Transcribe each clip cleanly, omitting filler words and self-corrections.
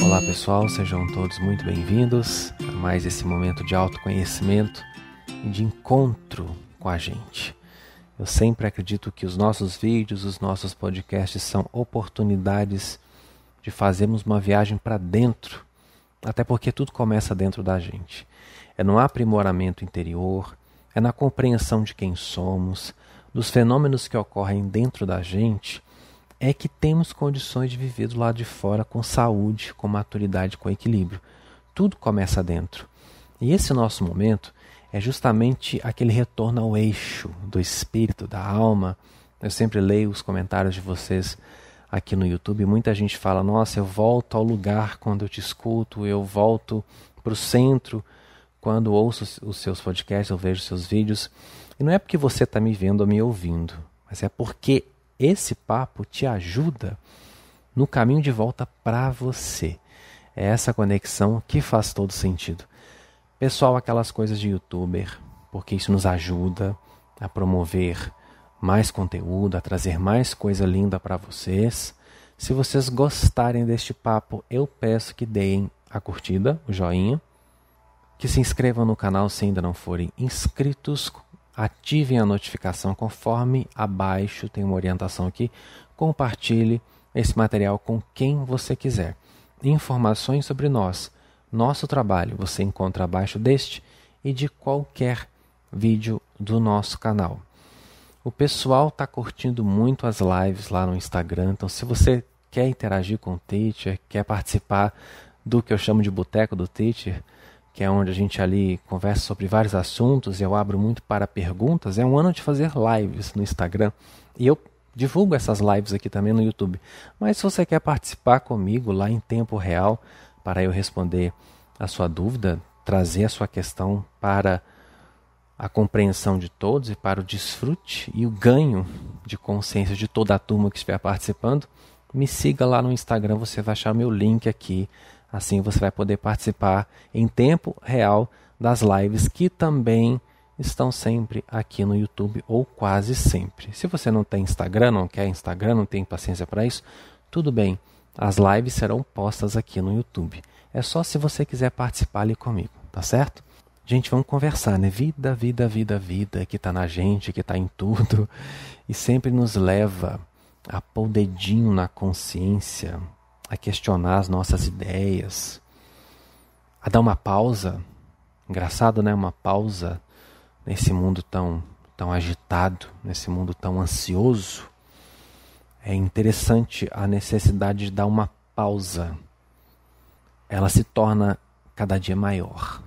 Olá pessoal, sejam todos muito bem-vindos a mais esse momento de autoconhecimento e de encontro com a gente. Eu sempre acredito que os nossos vídeos, os nossos podcasts são oportunidades de fazermos uma viagem para dentro, até porque tudo começa dentro da gente. É no aprimoramento interior, é na compreensão de quem somos, dos fenômenos que ocorrem dentro da gente, é que temos condições de viver do lado de fora com saúde, com maturidade, com equilíbrio. Tudo começa dentro. E esse nosso momento é justamente aquele retorno ao eixo do espírito, da alma. Eu sempre leio os comentários de vocês aqui no YouTube. Muita gente fala, nossa, eu volto ao lugar quando eu te escuto, eu volto para o centro quando ouço os seus podcasts, eu vejo seus vídeos. E não é porque você está me vendo ou me ouvindo, mas é porque esse papo te ajuda no caminho de volta para você. É essa conexão que faz todo sentido. Pessoal, aquelas coisas de youtuber, porque isso nos ajuda a promover mais conteúdo, a trazer mais coisa linda para vocês. Se vocês gostarem deste papo, eu peço que deem a curtida, o joinha, que se inscrevam no canal se ainda não forem inscritos, ativem a notificação conforme abaixo tem uma orientação aqui. Compartilhe esse material com quem você quiser. Informações sobre nós, nosso trabalho, você encontra abaixo deste e de qualquer vídeo do nosso canal. O pessoal está curtindo muito as lives lá no Instagram, então se você quer interagir com o Teacher, quer participar do que eu chamo de Boteco do Teacher, que é onde a gente ali conversa sobre vários assuntos e eu abro muito para perguntas. É um ano de fazer lives no Instagram e eu divulgo essas lives aqui também no YouTube. Mas se você quer participar comigo lá em tempo real, para eu responder a sua dúvida, trazer a sua questão para a compreensão de todos e para o desfrute e o ganho de consciência de toda a turma que estiver participando, me siga lá no Instagram, você vai achar meu link aqui. Assim você vai poder participar em tempo real das lives que também estão sempre aqui no YouTube ou quase sempre. Se você não tem Instagram, não quer Instagram, não tem paciência para isso, tudo bem. As lives serão postas aqui no YouTube. É só se você quiser participar ali comigo, tá certo? Gente, vamos conversar, né? Vida, vida, vida, vida, que está na gente, que está em tudo e sempre nos leva a pôr o dedinho na consciência, a questionar as nossas ideias, a dar uma pausa. Engraçado, né? Uma pausa nesse mundo tão agitado, nesse mundo tão ansioso. É interessante a necessidade de dar uma pausa. Ela se torna cada dia maior.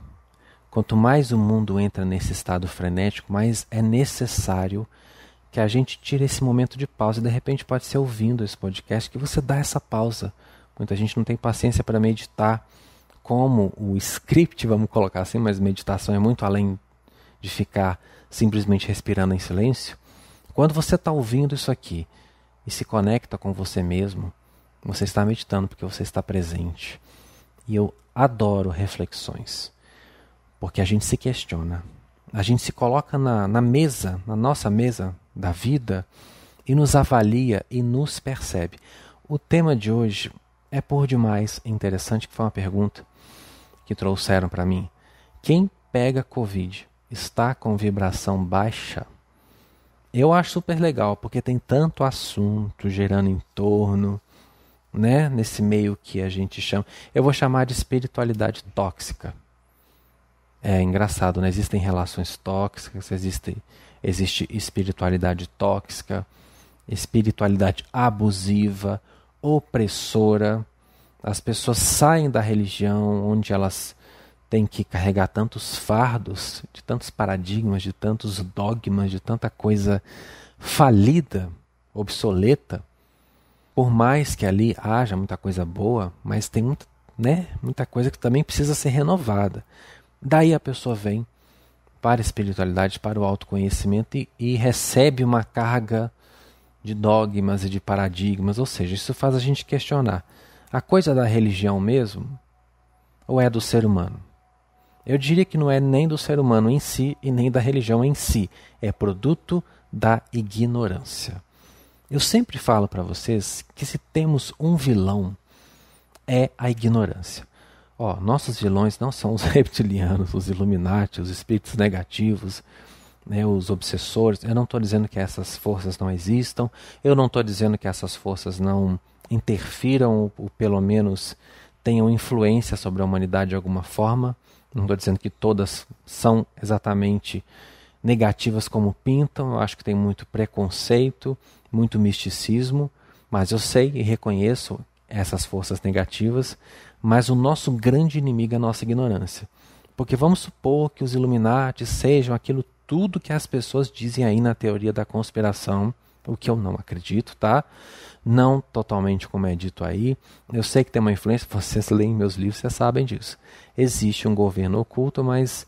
Quanto mais o mundo entra nesse estado frenético, mais é necessário que a gente tire esse momento de pausa. E de repente pode ser ouvindo esse podcast que você dá essa pausa. Muita gente não tem paciência para meditar como o script, vamos colocar assim, mas meditação é muito além de ficar simplesmente respirando em silêncio. Quando você está ouvindo isso aqui e se conecta com você mesmo, você está meditando porque você está presente. E eu adoro reflexões, porque a gente se questiona, a gente se coloca na mesa, na nossa mesa da vida e nos avalia e nos percebe. O tema de hoje é por demais interessante, que foi uma pergunta que trouxeram para mim. Quem pega Covid está com vibração baixa? Eu acho super legal, porque tem tanto assunto gerando em torno, né? Nesse meio que a gente chama, eu vou chamar de espiritualidade tóxica. É engraçado, né? Existem relações tóxicas, existe espiritualidade tóxica, espiritualidade abusiva, opressora. As pessoas saem da religião onde elas têm que carregar tantos fardos, de tantos paradigmas, de tantos dogmas, de tanta coisa falida, obsoleta. Por mais que ali haja muita coisa boa, mas tem muita coisa que também precisa ser renovada. Daí a pessoa vem para a espiritualidade, para o autoconhecimento e recebe uma carga de dogmas e de paradigmas, ou seja, isso faz a gente questionar. A coisa da religião mesmo, ou é do ser humano? Eu diria que não é nem do ser humano em si e nem da religião em si. É produto da ignorância. Eu sempre falo para vocês que se temos um vilão é a ignorância. Nossos vilões não são os reptilianos, os Illuminati, os espíritos negativos, né, os obsessores. Eu não estou dizendo que essas forças não existam, eu não estou dizendo que essas forças não interfiram ou pelo menos tenham influência sobre a humanidade de alguma forma. Não estou dizendo que todas são exatamente negativas como pintam. Eu acho que tem muito preconceito, muito misticismo, mas eu sei e reconheço essas forças negativas, mas o nosso grande inimigo é a nossa ignorância. Porque vamos supor que os Illuminati sejam aquilo tudo que as pessoas dizem aí na teoria da conspiração, o que eu não acredito, tá? Não totalmente como é dito aí. Eu sei que tem uma influência, vocês leem meus livros, vocês sabem disso. Existe um governo oculto, mas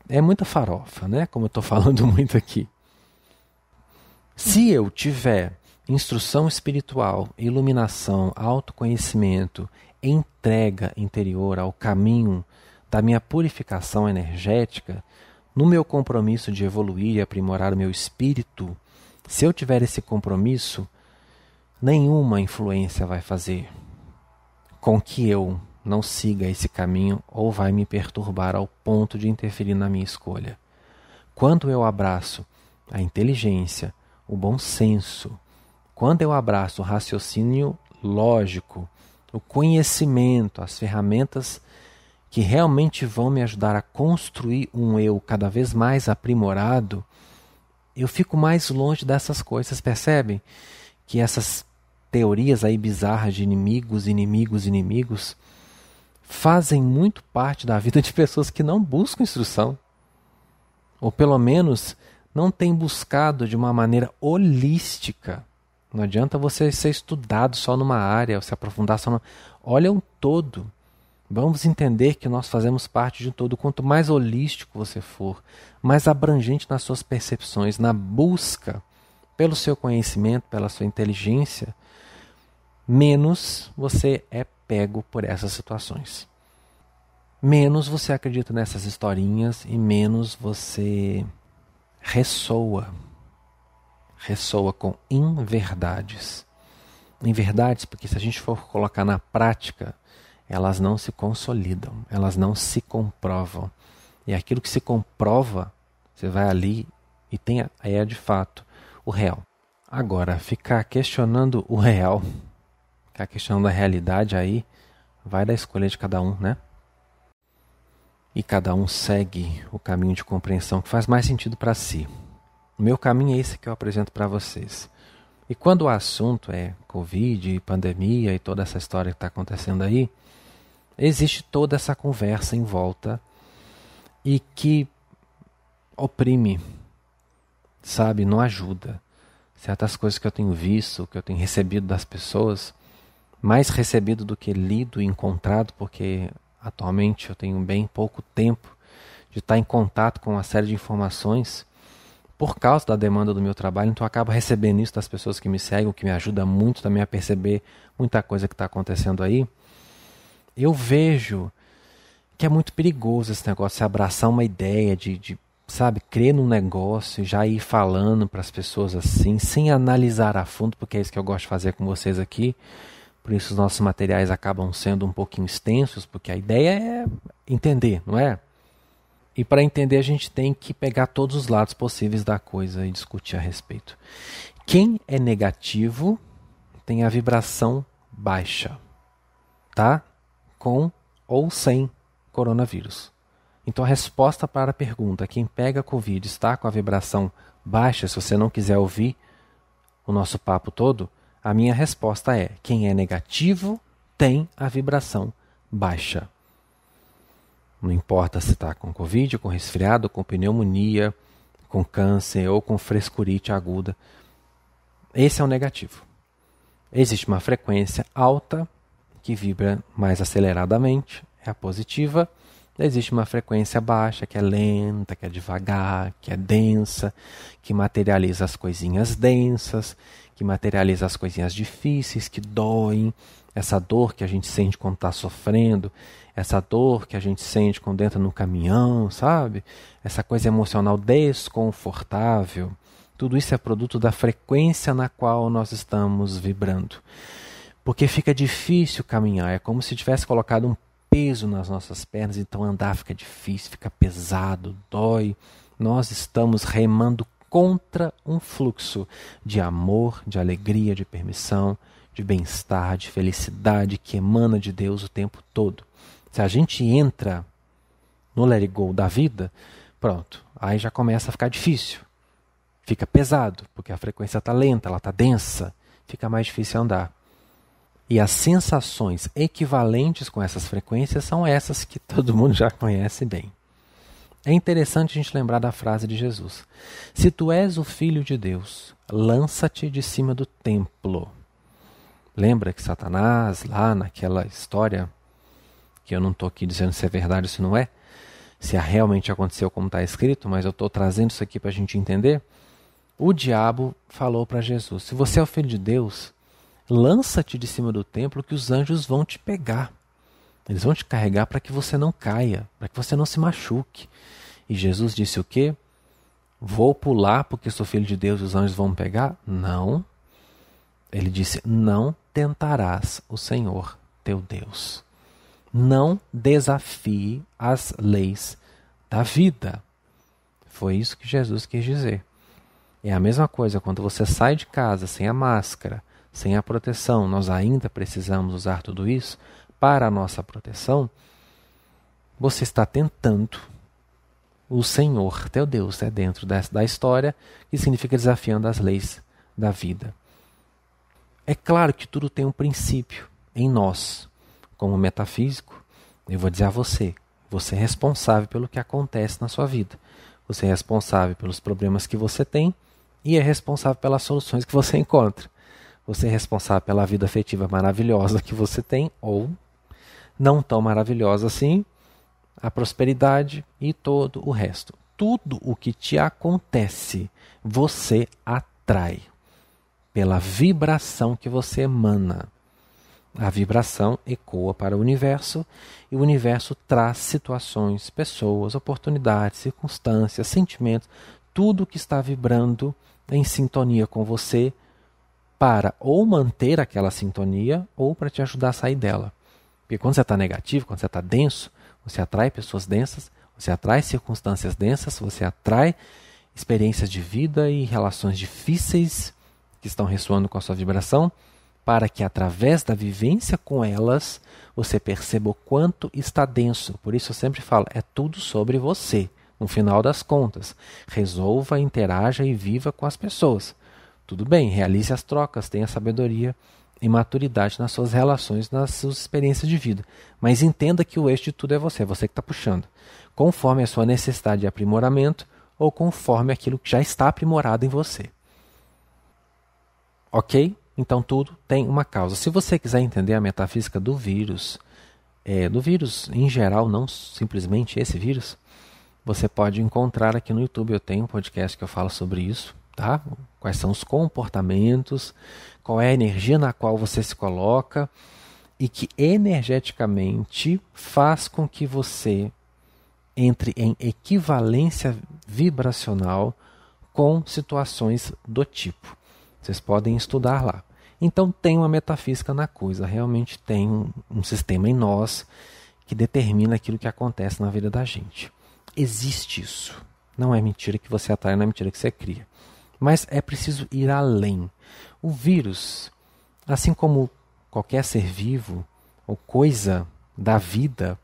é muita farofa, né? Como eu estou falando muito aqui. Se eu tiver instrução espiritual, iluminação, autoconhecimento, entrega interior ao caminho da minha purificação energética, no meu compromisso de evoluir e aprimorar o meu espírito, se eu tiver esse compromisso, nenhuma influência vai fazer com que eu não siga esse caminho ou vai me perturbar ao ponto de interferir na minha escolha. Quando eu abraço a inteligência, o bom senso, quando eu abraço o raciocínio lógico, o conhecimento, as ferramentas que realmente vão me ajudar a construir um eu cada vez mais aprimorado, eu fico mais longe dessas coisas, percebem? Que essas teorias aí bizarras de inimigos, fazem muito parte da vida de pessoas que não buscam instrução. Ou pelo menos não têm buscado de uma maneira holística. Não adianta você ser estudado só numa área, ou se aprofundar só Olha um todo. Vamos entender que nós fazemos parte de um todo. Quanto mais holístico você for, mais abrangente nas suas percepções, na busca pelo seu conhecimento, pela sua inteligência, menos você é pego por essas situações. Menos você acredita nessas historinhas e menos você ressoa com inverdades. Inverdades porque se a gente for colocar na prática, elas não se consolidam, elas não se comprovam. E aquilo que se comprova, você vai ali e tem aí é de fato o real. Agora, ficar questionando o real, ficar questionando a realidade aí, vai da escolha de cada um, né? E cada um segue o caminho de compreensão que faz mais sentido para si. O meu caminho é esse que eu apresento para vocês. E quando o assunto é Covid, pandemia e toda essa história que está acontecendo aí, existe toda essa conversa em volta e que oprime, sabe, não ajuda. Certas coisas que eu tenho visto, que eu tenho recebido das pessoas, mais recebido do que lido e encontrado, porque atualmente eu tenho bem pouco tempo de estar em contato com uma série de informações por causa da demanda do meu trabalho, então eu acabo recebendo isso das pessoas que me seguem, o que me ajuda muito também a perceber muita coisa que está acontecendo aí. Eu vejo que é muito perigoso esse negócio de abraçar uma ideia, de sabe, crer num negócio e já ir falando para as pessoas assim, sem analisar a fundo, porque é isso que eu gosto de fazer com vocês aqui. Por isso os nossos materiais acabam sendo um pouquinho extensos, porque a ideia é entender, não é? E para entender a gente tem que pegar todos os lados possíveis da coisa e discutir a respeito. Quem é negativo tem a vibração baixa, tá? Com ou sem coronavírus. Então a resposta para a pergunta, quem pega Covid está com a vibração baixa, se você não quiser ouvir o nosso papo todo, a minha resposta é, quem é negativo tem a vibração baixa. Não importa se está com Covid, com resfriado, com pneumonia, com câncer ou com frescurite aguda. Esse é o negativo. Existe uma frequência alta que vibra mais aceleradamente, é a positiva. Existe uma frequência baixa, que é lenta, que é devagar, que é densa, que materializa as coisinhas densas, que materializa as coisinhas difíceis, que doem. Essa dor que a gente sente quando está sofrendo, essa dor que a gente sente quando entra no caminhão, sabe? Essa coisa emocional desconfortável. Tudo isso é produto da frequência na qual nós estamos vibrando. Porque fica difícil caminhar, é como se tivesse colocado um peso nas nossas pernas, então andar fica difícil, fica pesado, dói. Nós estamos remando contra um fluxo de amor, de alegria, de permissão, de bem-estar, de felicidade que emana de Deus o tempo todo. Se a gente entra no let it go da vida, pronto, aí já começa a ficar difícil. Fica pesado, porque a frequência está lenta, ela está densa, fica mais difícil andar. E as sensações equivalentes com essas frequências são essas que todo mundo já conhece bem. É interessante a gente lembrar da frase de Jesus. Se tu és o Filho de Deus, lança-te de cima do templo. Lembra que Satanás, lá naquela história, que eu não estou aqui dizendo se é verdade ou se não é, se realmente aconteceu como está escrito, mas eu estou trazendo isso aqui para a gente entender. O diabo falou para Jesus, se você é o Filho de Deus, lança-te de cima do templo que os anjos vão te pegar. Eles vão te carregar para que você não caia, para que você não se machuque. E Jesus disse o quê? Vou pular porque sou filho de Deus e os anjos vão me pegar? Não. Ele disse, não tentarás o Senhor teu Deus. Não desafie as leis da vida. Foi isso que Jesus quis dizer. É a mesma coisa quando você sai de casa sem a máscara, sem a proteção, nós ainda precisamos usar tudo isso para a nossa proteção. Você está tentando o Senhor, teu Deus, é dentro da história, que significa desafiando as leis da vida. É claro que tudo tem um princípio em nós. Como metafísico, eu vou dizer a você, você é responsável pelo que acontece na sua vida. Você é responsável pelos problemas que você tem e é responsável pelas soluções que você encontra. Você é responsável pela vida afetiva maravilhosa que você tem ou não tão maravilhosa assim, a prosperidade e todo o resto. Tudo o que te acontece, você atrai pela vibração que você emana. A vibração ecoa para o universo e o universo traz situações, pessoas, oportunidades, circunstâncias, sentimentos, tudo que está vibrando em sintonia com você para ou manter aquela sintonia ou para te ajudar a sair dela. Porque quando você está negativo, quando você está denso, você atrai pessoas densas, você atrai circunstâncias densas, você atrai experiências de vida e relações difíceis que estão ressoando com a sua vibração, para que através da vivência com elas, você perceba o quanto está denso. Por isso eu sempre falo, é tudo sobre você. No final das contas, resolva, interaja e viva com as pessoas. Tudo bem, realize as trocas, tenha sabedoria e maturidade nas suas relações, nas suas experiências de vida. Mas entenda que o eixo de tudo é você que está puxando. Conforme a sua necessidade de aprimoramento ou conforme aquilo que já está aprimorado em você. Ok? Então tudo tem uma causa. Se você quiser entender a metafísica do vírus em geral, não simplesmente esse vírus, você pode encontrar aqui no YouTube. Eu tenho um podcast que eu falo sobre isso, tá? Quais são os comportamentos, qual é a energia na qual você se coloca e que energeticamente faz com que você entre em equivalência vibracional com situações do tipo. Vocês podem estudar lá. Então tem uma metafísica na coisa, realmente tem um sistema em nós que determina aquilo que acontece na vida da gente. Existe isso. Não é mentira que você atrai, não é mentira que você cria. Mas é preciso ir além. O vírus, assim como qualquer ser vivo ou coisa da vida,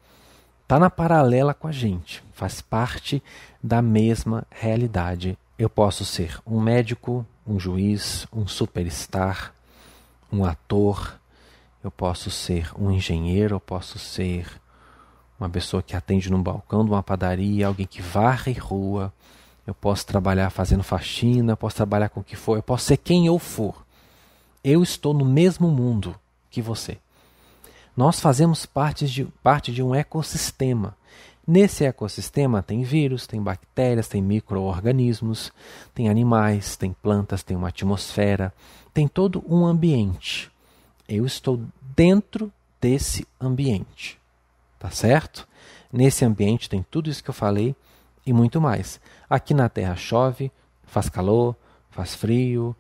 está na paralela com a gente, faz parte da mesma realidade. Eu posso ser um médico, um juiz, um superstar, um ator, eu posso ser um engenheiro, eu posso ser uma pessoa que atende num balcão de uma padaria, alguém que varre rua, eu posso trabalhar fazendo faxina, eu posso trabalhar com o que for, eu posso ser quem eu for. Eu estou no mesmo mundo que você. Nós fazemos parte de um ecossistema. Nesse ecossistema tem vírus, tem bactérias, tem micro-organismos, tem animais, tem plantas, tem uma atmosfera, tem todo um ambiente. Eu estou dentro desse ambiente, tá certo? Nesse ambiente tem tudo isso que eu falei e muito mais. Aqui na Terra chove, faz calor, faz frio,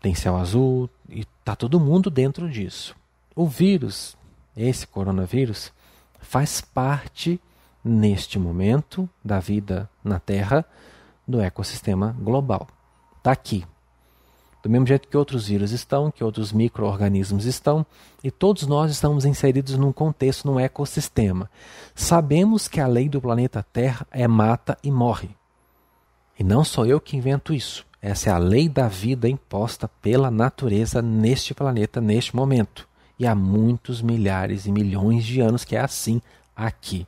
tem céu azul e está todo mundo dentro disso. O vírus, esse coronavírus, faz parte, neste momento da vida na Terra, do ecossistema global. Está aqui. Do mesmo jeito que outros vírus estão, que outros micro-organismos estão, e todos nós estamos inseridos num contexto, num ecossistema. Sabemos que a lei do planeta Terra é mata e morre. E não sou eu que invento isso. Essa é a lei da vida imposta pela natureza neste planeta, neste momento. E há muitos milhares e milhões de anos que é assim aqui.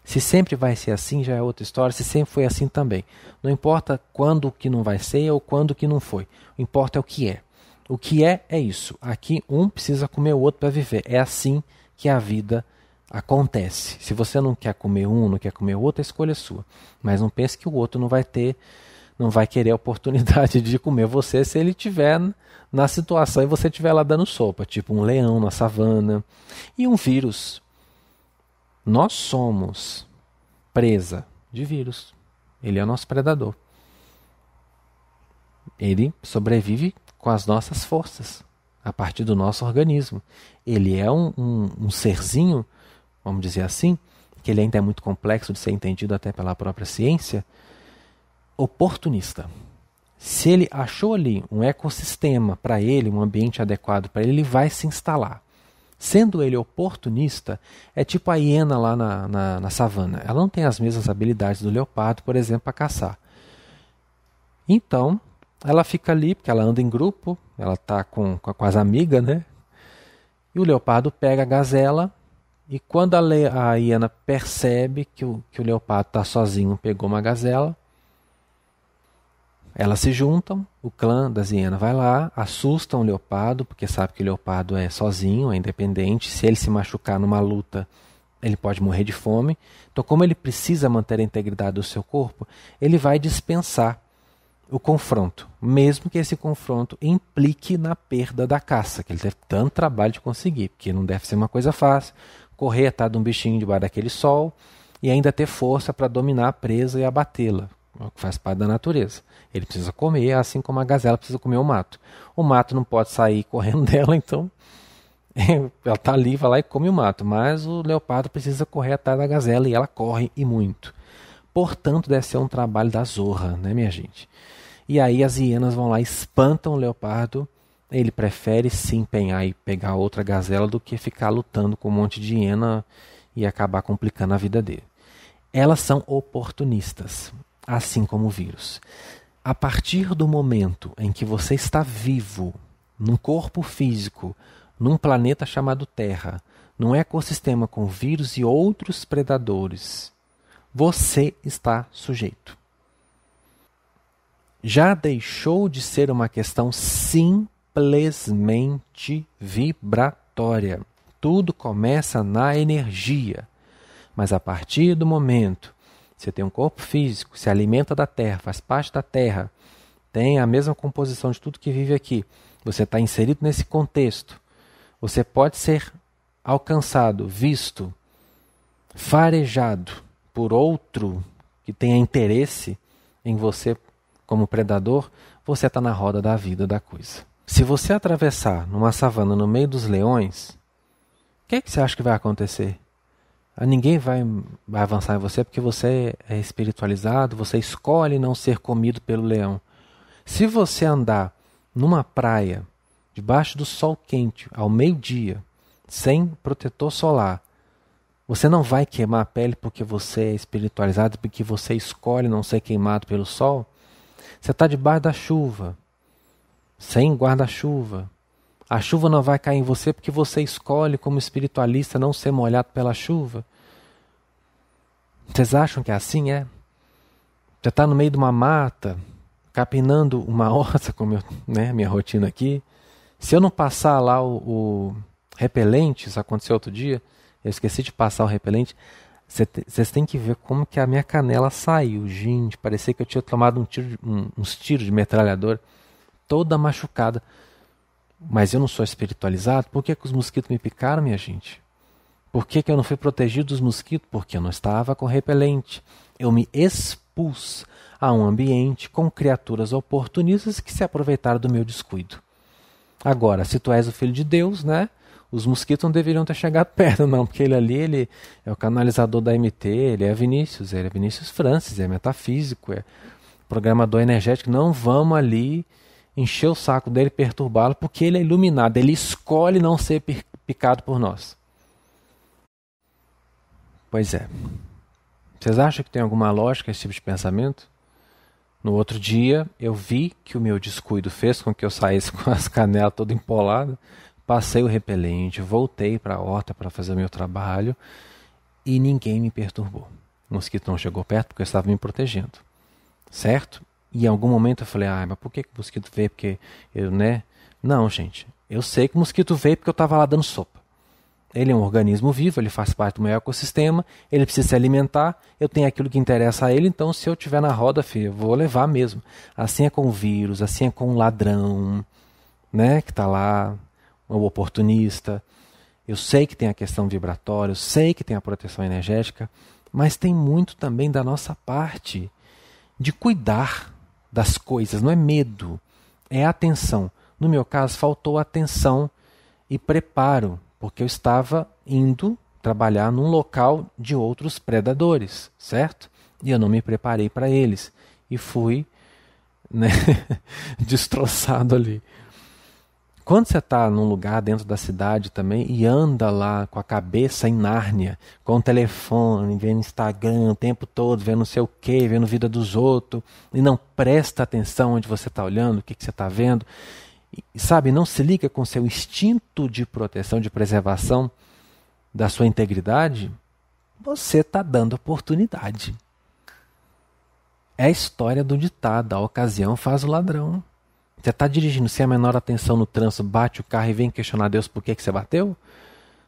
Se sempre vai ser assim, já é outra história. Se sempre foi assim também. Não importa quando que não vai ser ou quando que não foi. O importa é o que é. O que é isso. Aqui um precisa comer o outro para viver. É assim que a vida acontece. Se você não quer comer um, não quer comer o outro, a escolha é sua. Mas não pense que o outro não vai querer a oportunidade de comer você se ele estiver na situação e você estiver lá dando sopa. Tipo um leão na savana. E um vírus. Nós somos presa de vírus. Ele é o nosso predador. Ele sobrevive com as nossas forças, a partir do nosso organismo. Ele é um serzinho, vamos dizer assim, que ele ainda é muito complexo de ser entendido até pela própria ciência, oportunista. Se ele achou ali um ecossistema para ele, um ambiente adequado para ele vai se instalar. Sendo ele oportunista, é tipo a hiena lá na savana. Ela não tem as mesmas habilidades do leopardo, por exemplo, para caçar. Então, ela fica ali, porque ela anda em grupo, ela está com as amigas, né? E o leopardo pega a gazela, e quando a hiena percebe que o leopardo está sozinho, pegou uma gazela, elas se juntam, o clã das hienas vai lá, assustam o leopardo, porque sabe que o leopardo é sozinho, é independente. Se ele se machucar numa luta, ele pode morrer de fome. Então, como ele precisa manter a integridade do seu corpo, ele vai dispensar o confronto, mesmo que esse confronto implique na perda da caça, que ele teve tanto trabalho de conseguir, porque não deve ser uma coisa fácil, correr atrás de um bichinho debaixo daquele sol e ainda ter força para dominar a presa e abatê-la. Que faz parte da natureza. Ele precisa comer, assim como a gazela precisa comer o mato. O mato não pode sair correndo dela, então ela está ali, vai lá e come o mato. Mas o leopardo precisa correr atrás da gazela e ela corre e muito. Portanto, deve ser um trabalho da zorra, né, minha gente? E aí as hienas vão lá, espantam o leopardo. Ele prefere se empenhar e pegar outra gazela do que ficar lutando com um monte de hiena e acabar complicando a vida dele. Elas são oportunistas. Assim como o vírus. A partir do momento em que você está vivo, num corpo físico, num planeta chamado Terra, num ecossistema com vírus e outros predadores, você está sujeito. Já deixou de ser uma questão simplesmente vibratória. Tudo começa na energia. Mas a partir do momento você tem um corpo físico, se alimenta da Terra, faz parte da Terra, tem a mesma composição de tudo que vive aqui. Você está inserido nesse contexto. Você pode ser alcançado, visto, farejado por outro que tenha interesse em você como predador. Você está na roda da vida da coisa. Se você atravessar numa savana no meio dos leões, o que você acha que vai acontecer? Ninguém vai avançar em você porque você é espiritualizado, você escolhe não ser comido pelo leão. Se você andar numa praia, debaixo do sol quente, ao meio-dia, sem protetor solar, você não vai queimar a pele porque você é espiritualizado, porque você escolhe não ser queimado pelo sol. Você está debaixo da chuva, sem guarda-chuva. A chuva não vai cair em você porque você escolhe, como espiritualista, não ser molhado pela chuva. Vocês acham que é assim, é? Você está no meio de uma mata, capinando uma onça, como minha rotina aqui. Se eu não passar lá o repelente, isso aconteceu outro dia, eu esqueci de passar o repelente, vocês têm que ver como que a minha canela saiu. Gente, parecia que eu tinha tomado uns tiros de metralhadora, toda machucada. Mas eu não sou espiritualizado? Por que os mosquitos me picaram, minha gente? Por que eu não fui protegido dos mosquitos? Porque eu não estava com repelente. Eu me expus a um ambiente com criaturas oportunistas que se aproveitaram do meu descuido. Agora, se tu és o filho de Deus, né? Os mosquitos não deveriam ter chegado perto, não, porque ele é o canalizador da MT, ele é Vinícius Francis, é metafísico, é programador energético. Não vamos ali encher o saco dele, perturbá-lo, porque ele é iluminado, ele escolhe não ser picado por nós. Pois é. Vocês acham que tem alguma lógica esse tipo de pensamento? No outro dia, eu vi que o meu descuido fez com que eu saísse com as canelas todas empoladas, passei o repelente, voltei para a horta para fazer o meu trabalho e ninguém me perturbou. O mosquito não chegou perto porque eu estava me protegendo, certo? E em algum momento eu falei, mas por que o mosquito veio? Porque eu, né? Não, gente, eu sei que o mosquito veio porque eu estava lá dando sopa. Ele é um organismo vivo, ele faz parte do meu ecossistema, ele precisa se alimentar, eu tenho aquilo que interessa a ele, então se eu estiver na roda, filho, eu vou levar mesmo. Assim é com o vírus, assim é com o ladrão, né, que está lá, o oportunista. Eu sei que tem a questão vibratória, eu sei que tem a proteção energética, mas tem muito também da nossa parte de cuidar das coisas, não é medo, é atenção. No meu caso, faltou atenção e preparo, porque eu estava indo trabalhar num local de outros predadores, certo? E eu não me preparei para eles. E fui, né, destroçado ali. Quando você está num lugar dentro da cidade também e anda lá com a cabeça em Nárnia, com o telefone, vendo Instagram o tempo todo, vendo não sei o quê, vendo vida dos outros, e não presta atenção onde você está olhando, o que você está vendo, e, sabe, não se liga com seu instinto de proteção, de preservação da sua integridade, você está dando oportunidade. É a história do ditado, a ocasião faz o ladrão. Você está dirigindo sem a menor atenção no trânsito, bate o carro e vem questionar Deus por que você bateu?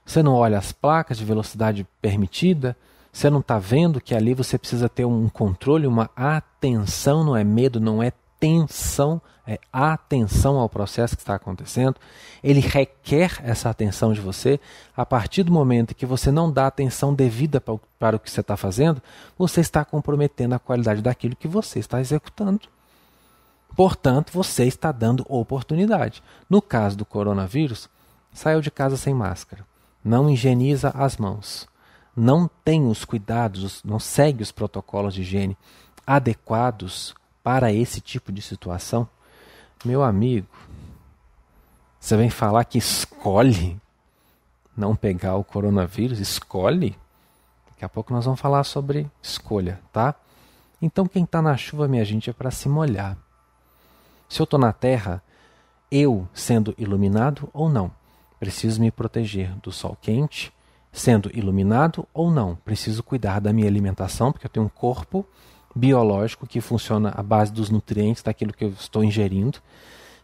Você não olha as placas de velocidade permitida? Você não está vendo que ali você precisa ter um controle, uma atenção, não é medo, não é tensão, é atenção ao processo que está acontecendo. Ele requer essa atenção de você. A partir do momento que você não dá atenção devida para o que você está fazendo, você está comprometendo a qualidade daquilo que você está executando. Portanto, você está dando oportunidade. No caso do coronavírus, saiu de casa sem máscara, não higieniza as mãos, não tem os cuidados, não segue os protocolos de higiene adequados para esse tipo de situação. Meu amigo, você vem falar que escolhe não pegar o coronavírus? Escolhe? Daqui a pouco nós vamos falar sobre escolha, tá? Então quem está na chuva, minha gente, é para se molhar. Se eu estou na terra, eu, sendo iluminado ou não, preciso me proteger do sol quente, sendo iluminado ou não, preciso cuidar da minha alimentação, porque eu tenho um corpo biológico que funciona à base dos nutrientes daquilo que eu estou ingerindo.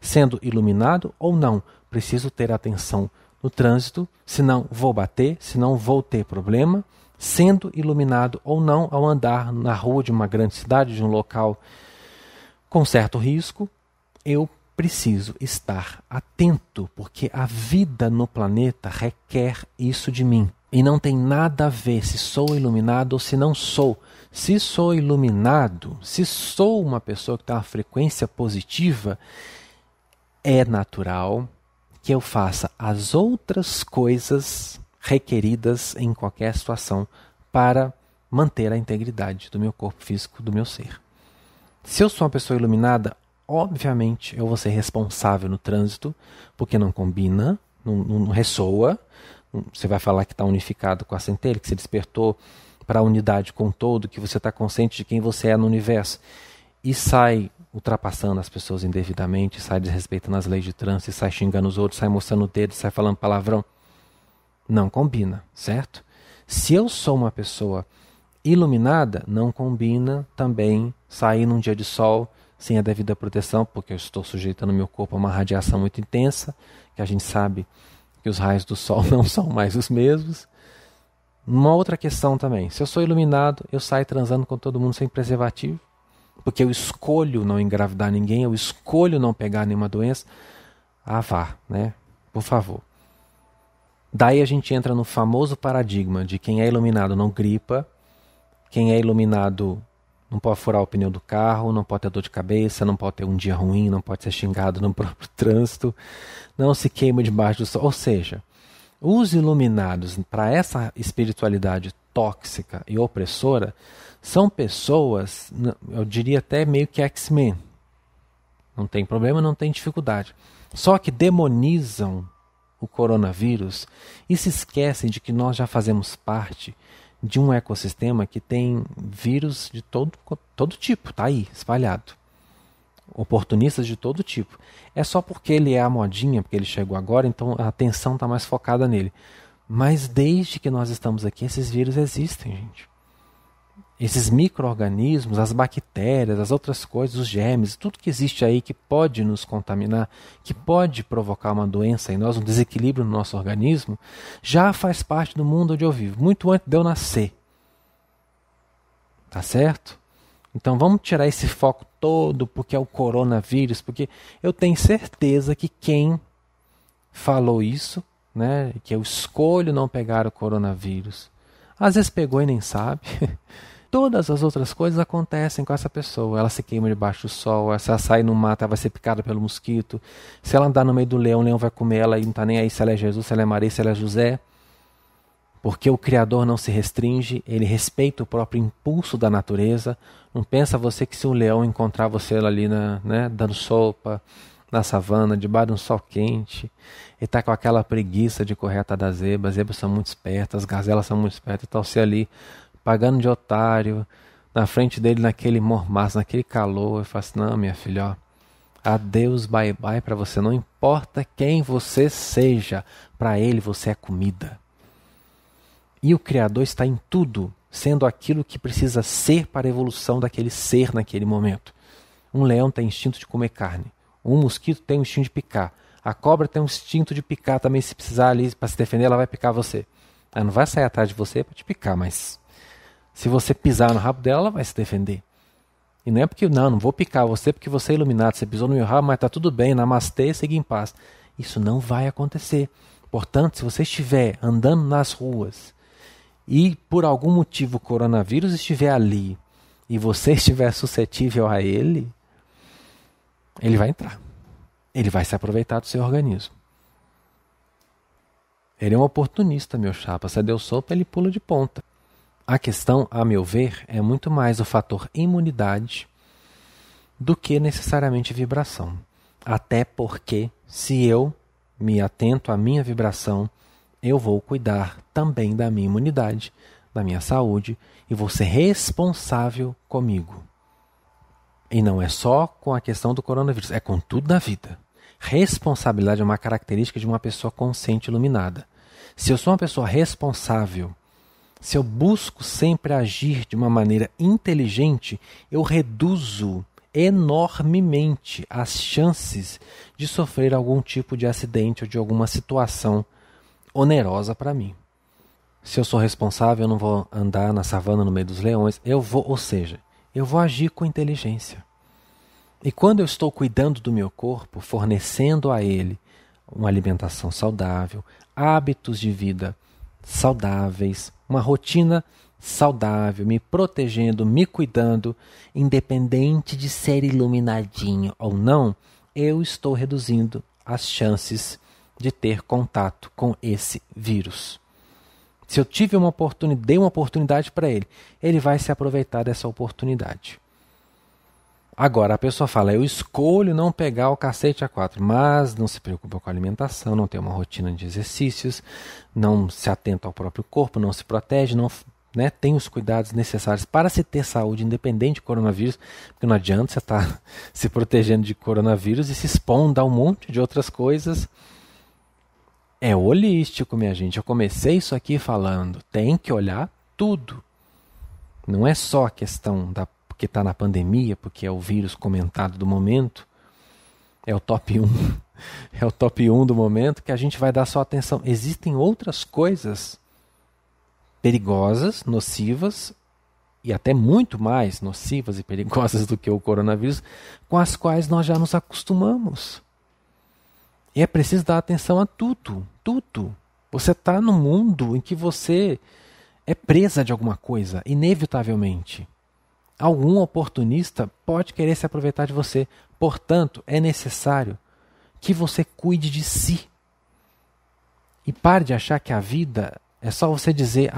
Sendo iluminado ou não, preciso ter atenção no trânsito, senão vou bater, senão vou ter problema. Sendo iluminado ou não, ao andar na rua de uma grande cidade, de um local com certo risco, eu preciso estar atento, porque a vida no planeta requer isso de mim. E não tem nada a ver se sou iluminado ou se não sou. Se sou iluminado, se sou uma pessoa que tem uma frequência positiva, é natural que eu faça as outras coisas requeridas em qualquer situação para manter a integridade do meu corpo físico, do meu ser. Se eu sou uma pessoa iluminada, obviamente eu vou ser responsável no trânsito, porque não combina, não ressoa. Você vai falar que está unificado com a centelha, que você despertou para a unidade com o todo, que você está consciente de quem você é no universo, e sai ultrapassando as pessoas indevidamente, sai desrespeitando as leis de trânsito, sai xingando os outros, sai mostrando o dedo, sai falando palavrão. Não combina, certo? Se eu sou uma pessoa iluminada, não combina também sair num dia de sol sem a devida proteção, porque eu estou sujeitando meu corpo a uma radiação muito intensa, que a gente sabe que os raios do sol não são mais os mesmos. Uma outra questão também, se eu sou iluminado, eu saio transando com todo mundo sem preservativo, porque eu escolho não engravidar ninguém, eu escolho não pegar nenhuma doença. Vá, né? Por favor. Daí a gente entra no famoso paradigma de quem é iluminado não gripa, quem é iluminado Não pode furar o pneu do carro, não pode ter dor de cabeça, não pode ter um dia ruim, não pode ser xingado no próprio trânsito, não se queima debaixo do sol. Ou seja, os iluminados para essa espiritualidade tóxica e opressora são pessoas, eu diria até meio que X-Men. Não tem problema, não tem dificuldade. Só que demonizam o coronavírus e se esquecem de que nós já fazemos parte de um ecossistema que tem vírus de todo tipo, está aí, espalhado. Oportunistas de todo tipo. É só porque ele é a modinha, porque ele chegou agora, então a atenção está mais focada nele. Mas desde que nós estamos aqui, esses vírus existem, gente. Esses micro-organismos, as bactérias, as outras coisas, os germes, tudo que existe aí que pode nos contaminar, que pode provocar uma doença em nós, um desequilíbrio no nosso organismo, já faz parte do mundo onde eu vivo, muito antes de eu nascer. Tá certo? Então vamos tirar esse foco todo porque é o coronavírus, porque eu tenho certeza que quem falou isso, né, que eu escolho não pegar o coronavírus, às vezes pegou e nem sabe. Todas as outras coisas acontecem com essa pessoa. Ela se queima debaixo do sol, se ela sair no mato, ela vai ser picada pelo mosquito. Se ela andar no meio do leão, o leão vai comer ela e não está nem aí se ela é Jesus, se ela é Maria, se ela é José. Porque o Criador não se restringe, ele respeita o próprio impulso da natureza. Não pensa você que se um leão encontrar você ali dando sopa, na savana, debaixo de um sol quente, ele está com aquela preguiça de correr atrás das zebras. As zebras são muito espertas, as gazelas são muito espertas, então você ali pagando de otário, na frente dele naquele mormaço, naquele calor, eu falo assim, não, minha filha, ó, adeus, bye bye para você, não importa quem você seja, para ele você é comida. E o Criador está em tudo, sendo aquilo que precisa ser para a evolução daquele ser naquele momento. Um leão tem instinto de comer carne, um mosquito tem o instinto de picar, a cobra tem o instinto de picar também, se precisar ali para se defender, ela vai picar você. Ela não vai sair atrás de você para te picar, mas se você pisar no rabo dela, ela vai se defender. E não é porque, não vou picar você porque você é iluminado, você pisou no meu rabo, mas está tudo bem, namastê, siga em paz. Isso não vai acontecer. Portanto, se você estiver andando nas ruas e por algum motivo o coronavírus estiver ali e você estiver suscetível a ele, ele vai entrar. Ele vai se aproveitar do seu organismo. Ele é um oportunista, meu chapa. Você deu sopa, ele pula de ponta. A questão, a meu ver, é muito mais o fator imunidade do que necessariamente vibração. Até porque, se eu me atento à minha vibração, eu vou cuidar também da minha imunidade, da minha saúde, e vou ser responsável comigo. E não é só com a questão do coronavírus, é com tudo na vida. Responsabilidade é uma característica de uma pessoa consciente e iluminada. Se eu sou uma pessoa responsável, se eu busco sempre agir de uma maneira inteligente, eu reduzo enormemente as chances de sofrer algum tipo de acidente ou de alguma situação onerosa para mim. Se eu sou responsável, eu não vou andar na savana no meio dos leões, eu vou agir com inteligência. E quando eu estou cuidando do meu corpo, fornecendo a ele uma alimentação saudável, hábitos de vida saudáveis, uma rotina saudável, me protegendo, me cuidando, independente de ser iluminadinho ou não, eu estou reduzindo as chances de ter contato com esse vírus. Se eu tive uma oportunidade, dei uma oportunidade para ele, ele vai se aproveitar dessa oportunidade. Agora, a pessoa fala, eu escolho não pegar o cacete A4, mas não se preocupa com a alimentação, não tem uma rotina de exercícios, não se atenta ao próprio corpo, não se protege, não tem os cuidados necessários para se ter saúde independente de coronavírus, porque não adianta você estar se protegendo de coronavírus e se expondo a um monte de outras coisas. É holístico, minha gente. Eu comecei isso aqui falando, tem que olhar tudo. Não é só a questão porque está na pandemia, porque é o vírus comentado do momento, é o top 1, é o top 1 do momento que a gente vai dar só atenção. Existem outras coisas perigosas, nocivas, e até muito mais nocivas e perigosas do que o coronavírus, com as quais nós já nos acostumamos. E é preciso dar atenção a tudo, tudo. Você está num mundo em que você é presa de alguma coisa, inevitavelmente. Algum oportunista pode querer se aproveitar de você. Portanto, é necessário que você cuide de si. E pare de achar que a vida é só você dizer,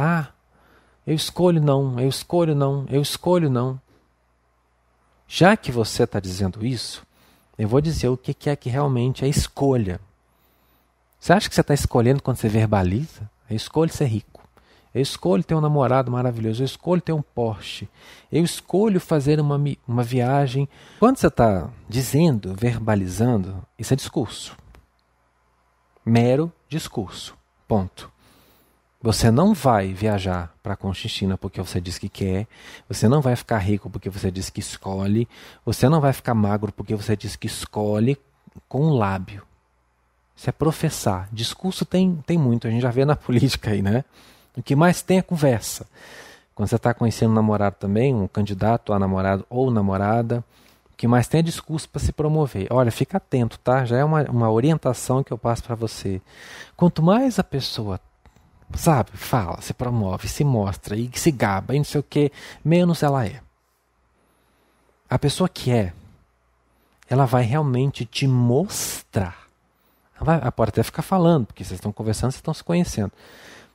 eu escolho não, eu escolho não, eu escolho não. Já que você está dizendo isso, eu vou dizer o que é que realmente é escolha. Você acha que você está escolhendo quando você verbaliza? Eu escolho ser rico. Eu escolho ter um namorado maravilhoso. Eu escolho ter um Porsche. Eu escolho fazer uma viagem. Quando você está dizendo, verbalizando, isso é discurso. Mero discurso. Ponto. Você não vai viajar para Conchinchina porque você diz que quer. Você não vai ficar rico porque você diz que escolhe. Você não vai ficar magro porque você diz que escolhe com o lábio. Isso é professar. Discurso tem muito. A gente já vê na política aí, né? O que mais tem é conversa. Quando você está conhecendo um namorado também, um candidato a namorado ou namorada, o que mais tem é discurso para se promover. Olha, fica atento, tá? Já é uma orientação que eu passo para você. Quanto mais a pessoa, fala, se promove, se mostra e se gaba e não sei o que, menos ela é. A pessoa que ela vai realmente te mostrar. Ela pode até ficar falando, porque vocês estão conversando, vocês estão se conhecendo.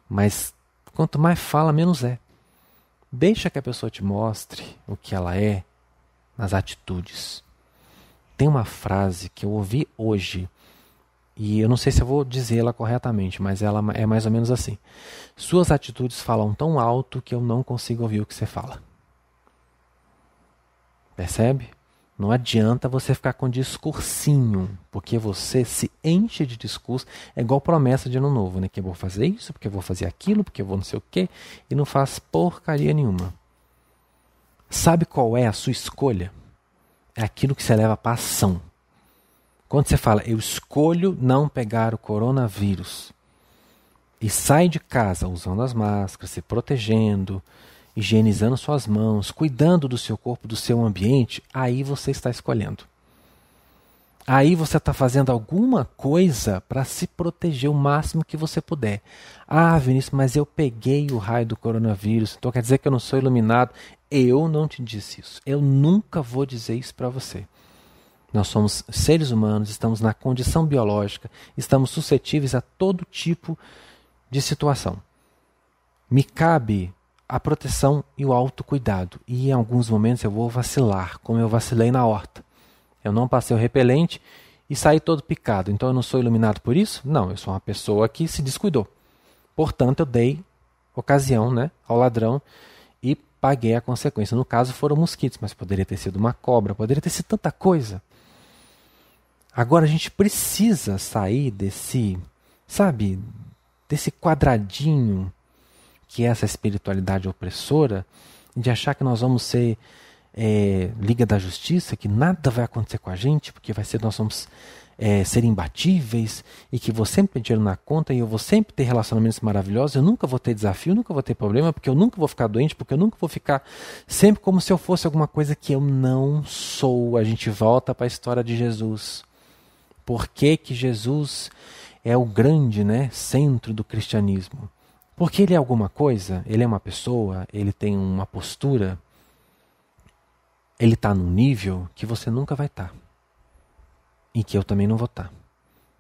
Mas quanto mais fala, menos é. Deixa que a pessoa te mostre o que ela é nas atitudes. Tem uma frase que eu ouvi hoje, e eu não sei se eu vou dizê-la corretamente, mas ela é mais ou menos assim. Suas atitudes falam tão alto que eu não consigo ouvir o que você fala. Percebe? Não adianta você ficar com discursinho, porque você se enche de discurso. É igual promessa de ano novo, né? Que eu vou fazer isso, porque eu vou fazer aquilo, porque eu vou não sei o quê, e não faz porcaria nenhuma. Sabe qual é a sua escolha? É aquilo que você leva para ação. Quando você fala, eu escolho não pegar o coronavírus, e sai de casa usando as máscaras, se protegendo, higienizando suas mãos, cuidando do seu corpo, do seu ambiente, aí você está escolhendo. Aí você está fazendo alguma coisa para se proteger o máximo que você puder. Vinícius, mas eu peguei o raio do coronavírus, então quer dizer que eu não sou iluminado? Eu não te disse isso. Eu nunca vou dizer isso para você. Nós somos seres humanos, estamos na condição biológica, estamos suscetíveis a todo tipo de situação. Me cabe a proteção e o autocuidado. E em alguns momentos eu vou vacilar, como eu vacilei na horta. Eu não passei o repelente e saí todo picado. Então eu não sou iluminado por isso? Não, eu sou uma pessoa que se descuidou. Portanto, eu dei ocasião, né, ao ladrão e paguei a consequência. No caso foram mosquitos, mas poderia ter sido uma cobra, poderia ter sido tanta coisa. Agora a gente precisa sair desse quadradinho que é essa espiritualidade opressora, de achar que nós vamos ser Liga da Justiça, que nada vai acontecer com a gente, porque nós vamos ser imbatíveis, e que vou sempre ter dinheiro na conta, e eu vou sempre ter relacionamentos maravilhosos, eu nunca vou ter desafio, nunca vou ter problema, porque eu nunca vou ficar doente, porque eu nunca vou ficar sempre como se eu fosse alguma coisa que eu não sou. A gente volta para a história de Jesus. Por que Jesus é o grande, centro do cristianismo? Porque ele é alguma coisa, ele é uma pessoa, ele tem uma postura, ele está num nível que você nunca vai estar. E que eu também não vou estar.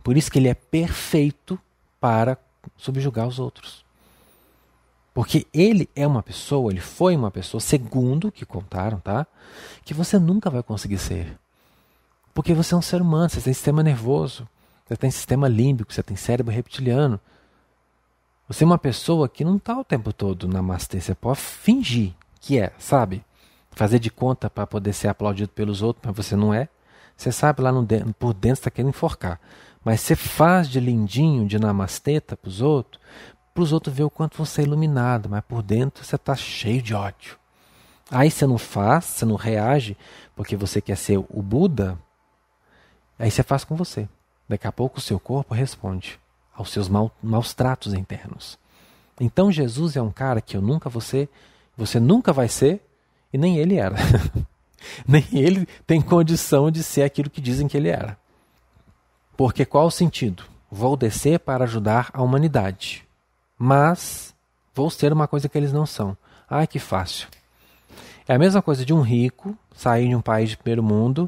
Por isso que ele é perfeito para subjugar os outros. Porque ele é uma pessoa, ele foi uma pessoa, segundo o que contaram, tá? Que você nunca vai conseguir ser. Porque você é um ser humano, você tem sistema nervoso, você tem sistema límbico, você tem cérebro reptiliano. Você é uma pessoa que não está o tempo todo na namastê. Você pode fingir que é, sabe? Fazer de conta para poder ser aplaudido pelos outros, mas você não é. Você sabe lá por dentro está querendo enforcar. Mas você faz de lindinho, de namasteta para os outros ver o quanto você é iluminado, mas por dentro você está cheio de ódio. Aí você não faz, você não reage, porque você quer ser o Buda, aí você faz com você. Daqui a pouco o seu corpo responde aos seus maus tratos internos. Então Jesus é um cara que eu nunca vou ser, você nunca vai ser, e nem ele era. Nem ele tem condição de ser aquilo que dizem que ele era. Porque qual o sentido? Vou descer para ajudar a humanidade, mas vou ser uma coisa que eles não são. Ai, que fácil. É a mesma coisa de um rico sair de um país de primeiro mundo,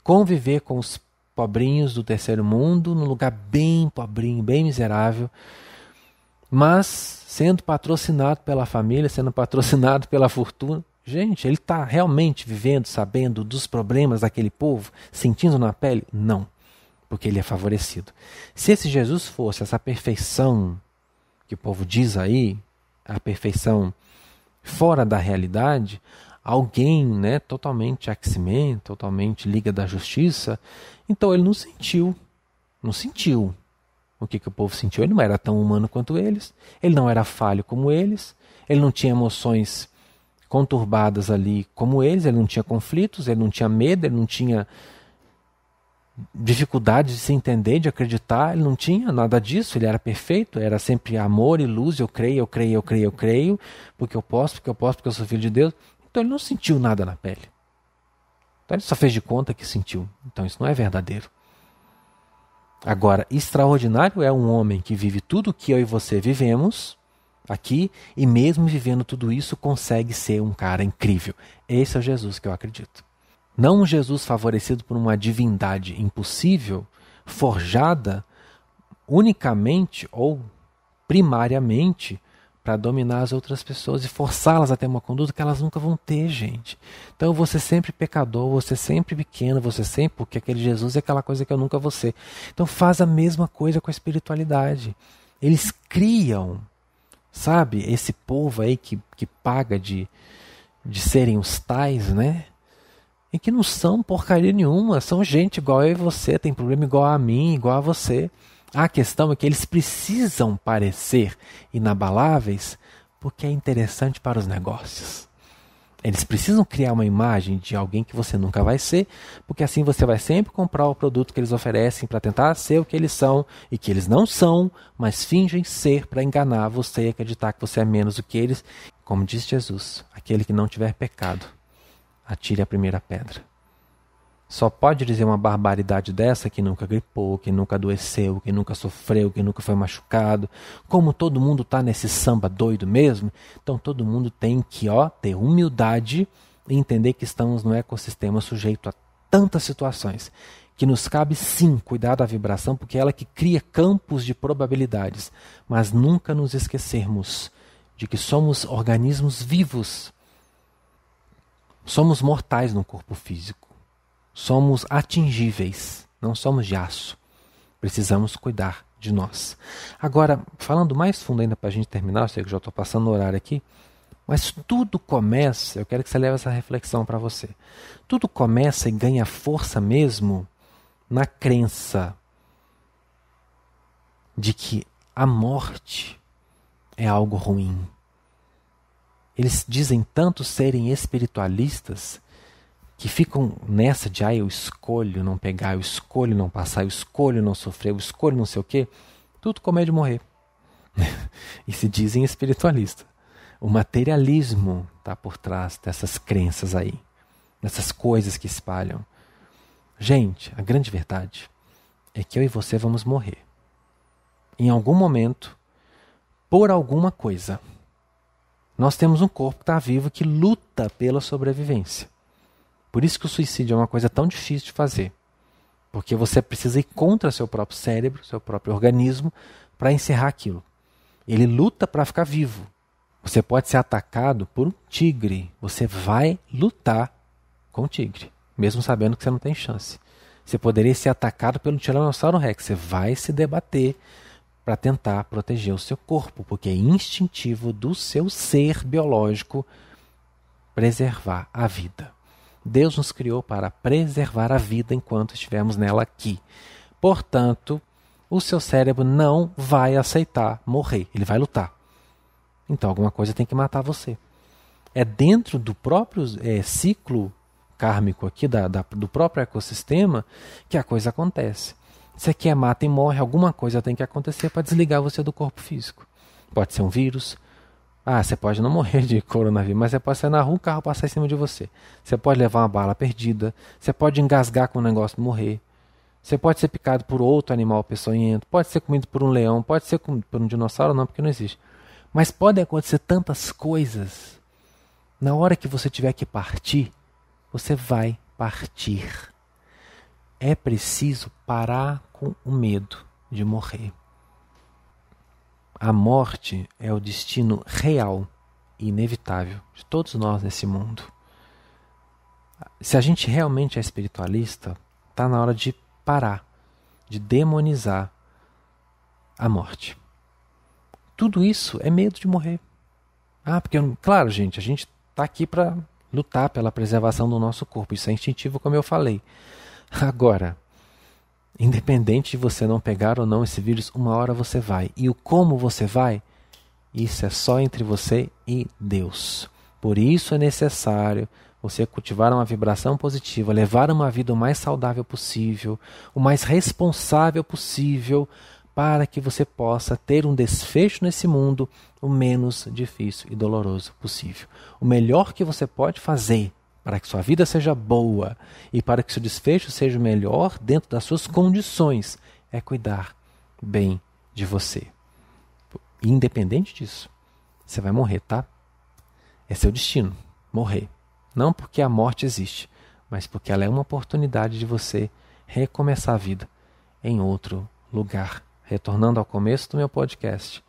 conviver com os pobrinhos do terceiro mundo, num lugar bem pobrinho, bem miserável, mas sendo patrocinado pela família, sendo patrocinado pela fortuna. Gente, ele está realmente vivendo, sabendo dos problemas daquele povo, sentindo na pele? Não, porque ele é favorecido. Se esse Jesus fosse essa perfeição que o povo diz aí, a perfeição fora da realidade, alguém, né, totalmente X-Men, totalmente Liga da Justiça, então ele não sentiu o que o povo sentiu. Ele não era tão humano quanto eles, ele não era falho como eles, ele não tinha emoções conturbadas ali como eles, ele não tinha conflitos, ele não tinha medo, ele não tinha dificuldade de se entender, de acreditar, ele não tinha nada disso, ele era perfeito, era sempre amor e luz, eu creio, porque eu posso, porque eu sou filho de Deus. Então ele não sentiu nada na pele. Então ele só fez de conta que sentiu. Então isso não é verdadeiro. Agora, extraordinário é um homem que vive tudo o que eu e você vivemos aqui, e mesmo vivendo tudo isso, consegue ser um cara incrível. Esse é o Jesus que eu acredito. Não um Jesus favorecido por uma divindade impossível, forjada unicamente ou primariamente para dominar as outras pessoas e forçá-las a ter uma conduta que elas nunca vão ter, gente. Então eu vou ser sempre pecador, vou ser sempre pequeno, vou ser sempre, porque aquele Jesus é aquela coisa que eu nunca vou ser. Então faz a mesma coisa com a espiritualidade. Eles criam, sabe, esse povo aí que paga de serem os tais, né? E que não são porcaria nenhuma, são gente igual eu e você, tem problema igual a mim, igual a você. A questão é que eles precisam parecer inabaláveis porque é interessante para os negócios. Eles precisam criar uma imagem de alguém que você nunca vai ser, porque assim você vai sempre comprar o produto que eles oferecem para tentar ser o que eles são e que eles não são, mas fingem ser para enganar você e acreditar que você é menos do que eles. Como diz Jesus, aquele que não tiver pecado, atire a primeira pedra. Só pode dizer uma barbaridade dessa que nunca gripou, que nunca adoeceu, que nunca sofreu, que nunca foi machucado. Como todo mundo está nesse samba doido mesmo, então todo mundo tem que ter humildade e entender que estamos no ecossistema sujeito a tantas situações, que nos cabe sim cuidar da vibração, porque é ela que cria campos de probabilidades, mas nunca nos esquecermos de que somos organismos vivos. Somos mortais no corpo físico. Somos atingíveis, não somos de aço. Precisamos cuidar de nós. Agora, falando mais fundo ainda para a gente terminar, eu sei que já estou passando o horário aqui, mas tudo começa, eu quero que você leve essa reflexão para você. Tudo começa e ganha força mesmo na crença de que a morte é algo ruim. Eles dizem tanto serem espiritualistas que ficam nessa de eu escolho não pegar, eu escolho não passar, eu escolho não sofrer, eu escolho não sei o quê. Tudo com medo de morrer. E se dizem espiritualistas. O materialismo está por trás dessas crenças aí, dessas coisas que espalham. Gente, a grande verdade é que eu e você vamos morrer. Em algum momento, por alguma coisa. Nós temos um corpo que está vivo que luta pela sobrevivência. Por isso que o suicídio é uma coisa tão difícil de fazer. Porque você precisa ir contra seu próprio cérebro, seu próprio organismo, para encerrar aquilo. Ele luta para ficar vivo. Você pode ser atacado por um tigre. Você vai lutar com o tigre, mesmo sabendo que você não tem chance. Você poderia ser atacado pelo Tiranossauro Rex. Você vai se debater para tentar proteger o seu corpo, porque é instintivo do seu ser biológico preservar a vida. Deus nos criou para preservar a vida enquanto estivermos nela aqui. Portanto, o seu cérebro não vai aceitar morrer, ele vai lutar. Então alguma coisa tem que matar você. É dentro do próprio ciclo kármico aqui, do próprio ecossistema, que a coisa acontece. Você quer, mata e morre, alguma coisa tem que acontecer para desligar você do corpo físico. Pode ser um vírus. Você pode não morrer de coronavírus, mas você pode sair na rua, o carro passar em cima de você. Você pode levar uma bala perdida. Você pode engasgar com um negócio e morrer. Você pode ser picado por outro animal peçonhento. Pode ser comido por um leão. Pode ser comido por um dinossauro, não, porque não existe. Mas pode acontecer tantas coisas Na hora que você tiver que partir, você vai partir. É preciso parar com o medo de morrer. A morte é o destino real e inevitável de todos nós nesse mundo. Se a gente realmente é espiritualista, está na hora de parar, de demonizar a morte. Tudo isso é medo de morrer. Porque, claro, gente, a gente está aqui para lutar pela preservação do nosso corpo. Isso é instintivo, como eu falei. Agora, independente de você não pegar ou não esse vírus, uma hora você vai. E o como você vai, isso é só entre você e Deus. Por isso é necessário você cultivar uma vibração positiva, levar uma vida o mais saudável possível, o mais responsável possível, para que você possa ter um desfecho nesse mundo o menos difícil e doloroso possível. O melhor que você pode fazer para que sua vida seja boa e para que seu desfecho seja o melhor dentro das suas condições é cuidar bem de você. Independente disso, você vai morrer, tá? É seu destino, morrer. Não porque a morte existe, mas porque ela é uma oportunidade de você recomeçar a vida em outro lugar. Retornando ao começo do meu podcast,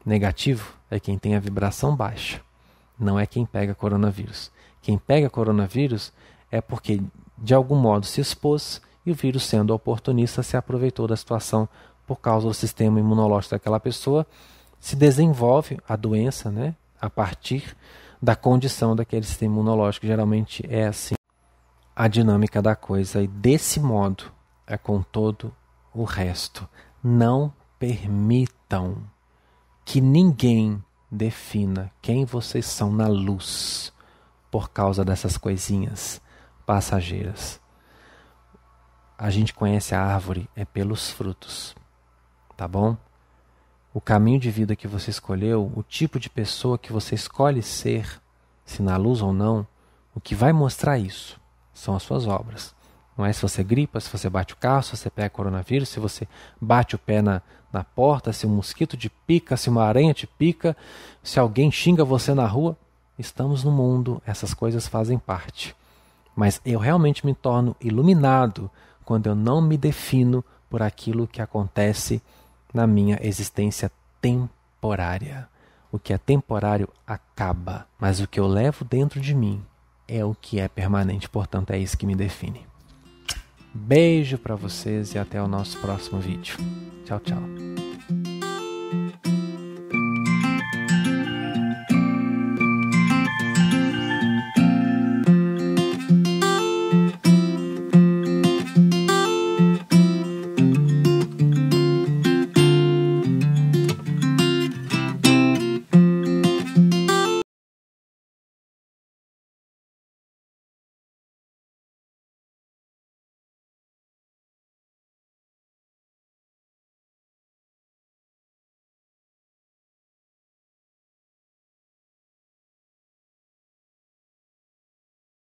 negativo é quem tem a vibração baixa, não é quem pega coronavírus. Quem pega coronavírus é porque de algum modo se expôs e o vírus, sendo oportunista, se aproveitou da situação por causa do sistema imunológico daquela pessoa. Se desenvolve a doença, né, a partir da condição daquele sistema imunológico. Geralmente é assim a dinâmica da coisa, e desse modo é com todo o resto. Não permitam que ninguém defina quem vocês são na luz por causa dessas coisinhas passageiras. A gente conhece a árvore é pelos frutos, tá bom? O caminho de vida que você escolheu, o tipo de pessoa que você escolhe ser, se na luz ou não, o que vai mostrar isso são as suas obras. Não é se você gripa, se você bate o carro, se você pega coronavírus, se você bate o pé na porta, se um mosquito te pica, se uma aranha te pica, se alguém xinga você na rua. Estamos no mundo, essas coisas fazem parte. Mas eu realmente me torno iluminado quando eu não me defino por aquilo que acontece na minha existência temporária. O que é temporário acaba, mas o que eu levo dentro de mim é o que é permanente, portanto é isso que me define. Beijo para vocês e até o nosso próximo vídeo. Tchau, tchau.